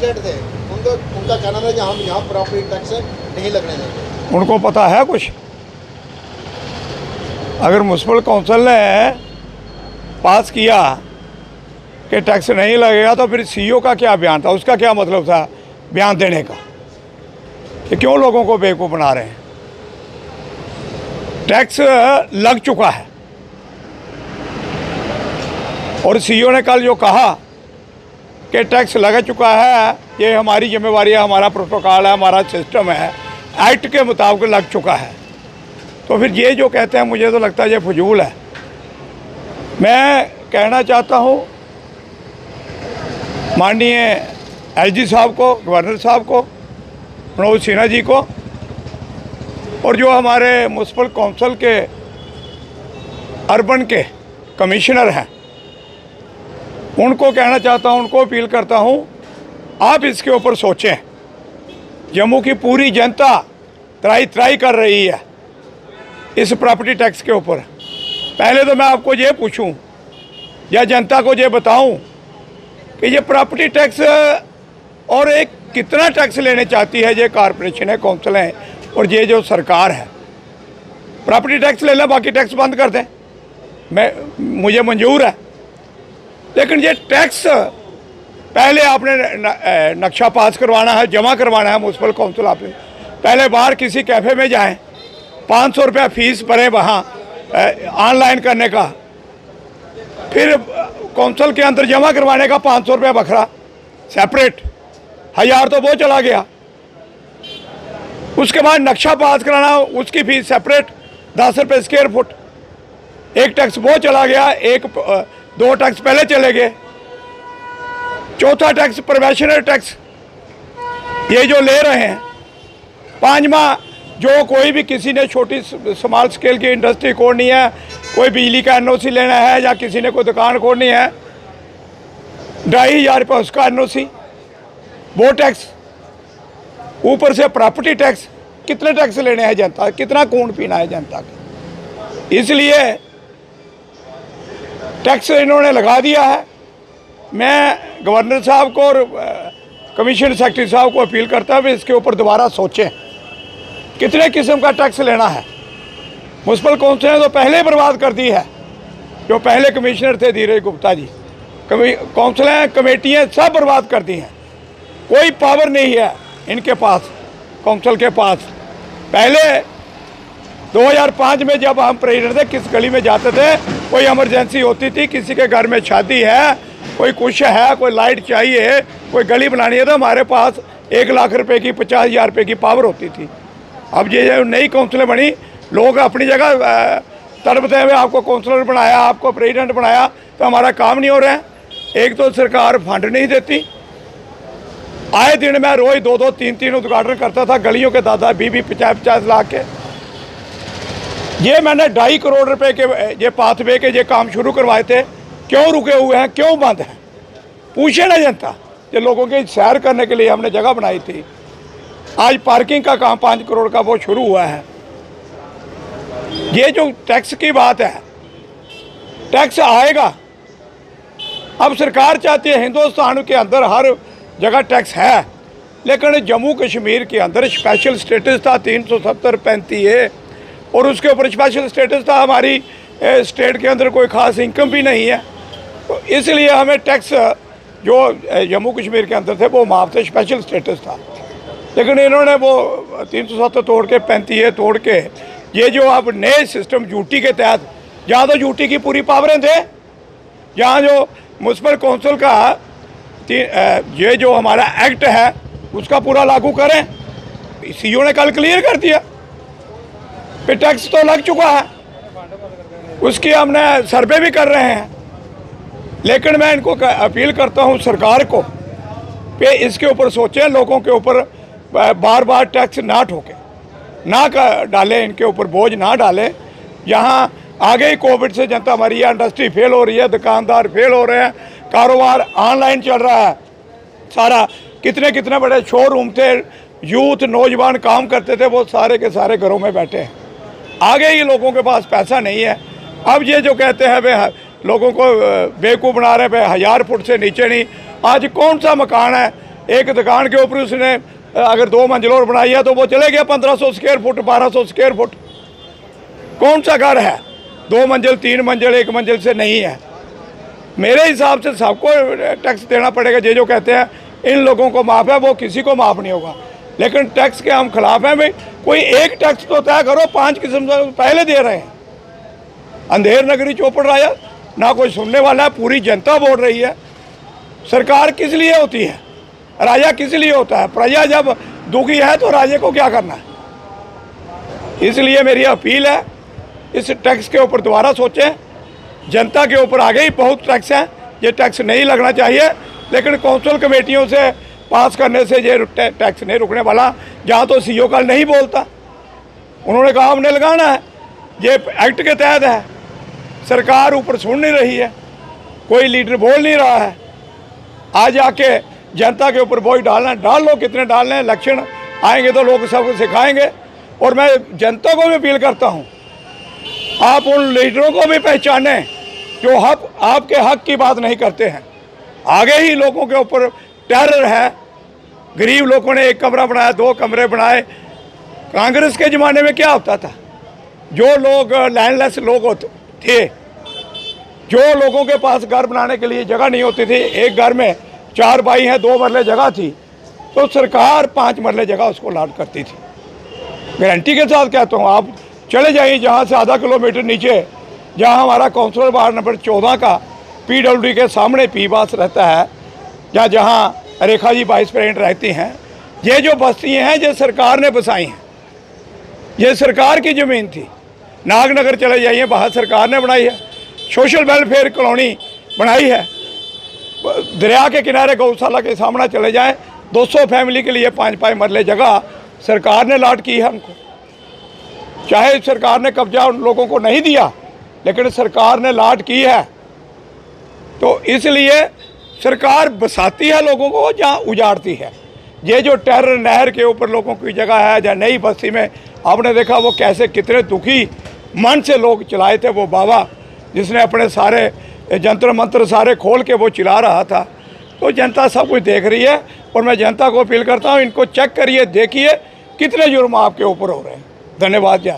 President थे, उनका कहना था कि हम यहाँ प्रॉपर्टी टैक्स नहीं लगने देंगे। उनको पता है कुछ? अगर म्यूनसिपल काउंसिल ने पास किया कि टैक्स नहीं लगेगा तो फिर सीईओ का क्या बयान था, उसका क्या मतलब था बयान देने का कि क्यों लोगों को बेवकूफ़ बना रहे हैं? टैक्स लग चुका है और सीईओ ने कल जो कहा कि टैक्स लग चुका है, ये हमारी जिम्मेवारी है, हमारा प्रोटोकॉल है, हमारा सिस्टम है, एक्ट के मुताबिक लग चुका है। तो फिर ये जो कहते हैं मुझे तो लगता है ये फजूल है। मैं कहना चाहता हूँ माननीय एसडी साहब को, गवर्नर साहब को, मनोज सिन्हा जी को और जो हमारे म्यूनसिपल काउंसिल के अर्बन के कमिश्नर हैं उनको कहना चाहता हूँ, उनको अपील करता हूँ, आप इसके ऊपर सोचें। जम्मू की पूरी जनता त्राई कर रही है इस प्रॉपर्टी टैक्स के ऊपर। पहले तो मैं आपको ये पूछूं या जनता को ये बताऊं कि ये प्रॉपर्टी टैक्स और एक कितना टैक्स लेने चाहती है ये कॉरपोरेशन है, काउंसिल है और ये जो सरकार है। प्रॉपर्टी टैक्स ले लें, बाकी टैक्स बंद कर दें, मुझे मंजूर है। लेकिन ये टैक्स पहले आपने नक्शा पास करवाना है, जमा करवाना है म्यूनसिपल काउंसिल ऑफिस। पहले बाहर किसी कैफ़े में जाएं, 500 रुपया फीस भरें वहाँ ऑनलाइन करने का, फिर काउंसिल के अंदर जमा करवाने का 500 रुपया बखरा सेपरेट, 1000 तो वो चला गया। उसके बाद नक्शा पास कराना, उसकी फीस सेपरेट 10 रुपये स्क्वायर फुट, एक टैक्स वो चला गया, 2 टैक्स पहले चले गए। चौथा टैक्स प्रोबेशनरी टैक्स ये जो ले रहे हैं। 5वां जो कोई भी किसी ने छोटी स्मॉल स्केल की इंडस्ट्री खोलनी है, कोई बिजली का एनओसी लेना है या किसी ने कोई दुकान खोलनी है, 2500 रुपये उसका एनओसी, वो टैक्स, ऊपर से प्रॉपर्टी टैक्स। कितने टैक्स लेने हैं जनता, कितना खून पीना है जनता का? इसलिए टैक्स इन्होंने लगा दिया है। मैं गवर्नर साहब को और कमीशन सेक्रेटरी साहब को अपील करता हूँ इसके ऊपर दोबारा सोचें कितने किस्म का टैक्स लेना है। म्यूनसिपल काउंसिल ने तो पहले ही बर्बाद कर दी है, जो पहले कमिश्नर थे धीरज गुप्ता जी। काउंसिलें, कमेटियाँ सब बर्बाद कर दी हैं, कोई पावर नहीं है इनके पास, काउंसिल के पास। पहले 2005 में जब हम प्रेसिडेंट थे, किस गली में जाते थे, कोई इमरजेंसी होती थी, किसी के घर में शादी है, कोई कुछ है, कोई लाइट चाहिए, कोई गली बनानी है, तो हमारे पास 1 लाख रुपए की, 50,000 रुपये की पावर होती थी। अब ये नई काउंसिलें बनी, लोग अपनी जगह तड़पते हुए आपको काउंसलर बनाया, आपको प्रेसिडेंट बनाया, तो हमारा काम नहीं हो रहा है। एक तो सरकार फंड नहीं देती, आए दिन मैं रोज़ 2-2, 3-3 उद्घाटन करता था गलियों के, दादा 20-20, 50-50 लाख के। ये मैंने 2.5 करोड़ रुपए के ये पाथवे के ये काम शुरू करवाए थे, क्यों रुके हुए हैं, क्यों बंद हैं? पूछे ना जनता। ये लोगों की सैर करने के लिए हमने जगह बनाई थी। आज पार्किंग का काम 5 करोड़ का वो शुरू हुआ है। ये जो टैक्स की बात है, टैक्स आएगा। अब सरकार चाहती है हिंदुस्तान के अंदर हर जगह टैक्स है, लेकिन जम्मू कश्मीर के अंदर स्पेशल स्टेटस था 370-35A, और उसके ऊपर स्पेशल स्टेटस था, हमारी स्टेट के अंदर कोई ख़ास इनकम भी नहीं है, तो इसलिए हमें टैक्स जो जम्मू कश्मीर के अंदर थे वो माफ थे, स्पेशल स्टेटस था। लेकिन इन्होंने वो 370 तोड़ के 35A तोड़ के ये जो अब नए सिस्टम यूटी के तहत, जहाँ तो यूटी की पूरी पावरें थे, जहाँ जो म्यूनसिपल काउंसिल का ये जो हमारा एक्ट है उसका पूरा लागू करें। सीईओ ने कल क्लियर कर दिया कि टैक्स तो लग चुका है, उसकी हमने सर्वे भी कर रहे हैं। लेकिन मैं इनको अपील करता हूं सरकार को कि इसके ऊपर सोचें, लोगों के ऊपर बार बार टैक्स ना ठोके, ना डालें, इनके ऊपर बोझ ना डालें। यहाँ आगे ही कोविड से जनता हमारी है, इंडस्ट्री फेल हो रही है, दुकानदार फेल हो रहे हैं, कारोबार ऑनलाइन चल रहा है सारा। कितने कितने बड़े शोरूम थे, यूथ नौजवान काम करते थे, वो सारे के सारे घरों में बैठे हैं। आगे ही लोगों के पास पैसा नहीं है। अब ये जो कहते हैं वे लोगों को बेवकूफ़ बना रहे हैं, 1000 फुट से नीचे नहीं। आज कौन सा मकान है एक दुकान के ऊपर उसने अगर 2 मंजिल और बनाई है तो वो चले गया 1500 स्क्वायर फुट, 1200 स्क्वायर फुट। कौन सा घर है 2 मंजिल, 3 मंजिल, 1 मंजिल से नहीं है? मेरे हिसाब से सबको टैक्स देना पड़ेगा। ये जो कहते हैं इन लोगों को माफ़ है, वो किसी को माफ़ नहीं होगा। लेकिन टैक्स के हम खिलाफ हैं भाई। कोई एक टैक्स तो तय करो, 5 किस्म से पहले दे रहे हैं। अंधेर नगरी चौपड़ राजा, ना कोई सुनने वाला है, पूरी जनता बोल रही है। सरकार किस लिए होती है? राजा किस लिए होता है? प्रजा जब दुखी है तो राजे को क्या करना है? इसलिए मेरी अपील है, इस टैक्स के ऊपर दोबारा सोचें। जनता के ऊपर आगे ही बहुत टैक्स है, ये टैक्स नहीं लगना चाहिए। लेकिन कौंसिल कमेटियों से पास करने से ये टैक्स नहीं रुकने वाला। जहाँ तो सीईओ कल नहीं बोलता, उन्होंने कहा हमने लगाना है, ये एक्ट के तहत है। सरकार ऊपर सुन नहीं रही है, कोई लीडर बोल नहीं रहा है। आज आके जनता के ऊपर बोझ डालना है, डाल लो, कितने डालने हैं। इलेक्शन आएंगे तो लोग सबको सिखाएंगे। और मैं जनता को भी अपील करता हूँ, आप उन लीडरों को भी पहचानें जो आपके हक की बात नहीं करते हैं। आगे ही लोगों के ऊपर टेरर है। गरीब लोगों ने 1 कमरा बनाया, 2 कमरे बनाए। कांग्रेस के ज़माने में क्या होता था? जो लोग लैंडलेस लोग होते थे, जो लोगों के पास घर बनाने के लिए जगह नहीं होती थी, एक घर में 4 भाई हैं, 2 मरले जगह थी, तो सरकार 5 मरले जगह उसको अलॉट करती थी। गारंटी के साथ कहता हूँ, आप चले जाइए जहाँ से आधा किलोमीटर नीचे, जहाँ हमारा काउंसिलर वार्ड नंबर 14 का PWD के सामने पीबास रहता है, या जहाँ रेखा जी वाइस प्रेसिडेंट रहती हैं, ये जो बस्तियाँ हैं ये सरकार ने बसाई हैं। ये सरकार की ज़मीन थी। नागनगर चले जाइए, बाहर सरकार ने बनाई है। सोशल वेलफेयर कॉलोनी बनाई है। दरिया के किनारे गौशाला के सामने चले जाएं, 200 फैमिली के लिए 5-5 मरले जगह सरकार ने अलॉट की है हमको। चाहे सरकार ने कब्जा उन लोगों को नहीं दिया, लेकिन सरकार ने अलॉट की है। तो इसलिए सरकार बसाती है लोगों को, जहाँ उजाड़ती है। ये जो टेरर नहर के ऊपर लोगों की जगह है, या नई बस्ती में आपने देखा वो कैसे कितने दुखी मन से लोग चलाए थे। वो बाबा जिसने अपने सारे जंतर मंत्र सारे खोल के वो चिल्ला रहा था। तो जनता सब कुछ देख रही है। और मैं जनता को अपील करता हूँ, इनको चेक करिए, देखिए कितने जुर्म आपके ऊपर हो रहे हैं। धन्यवाद। जय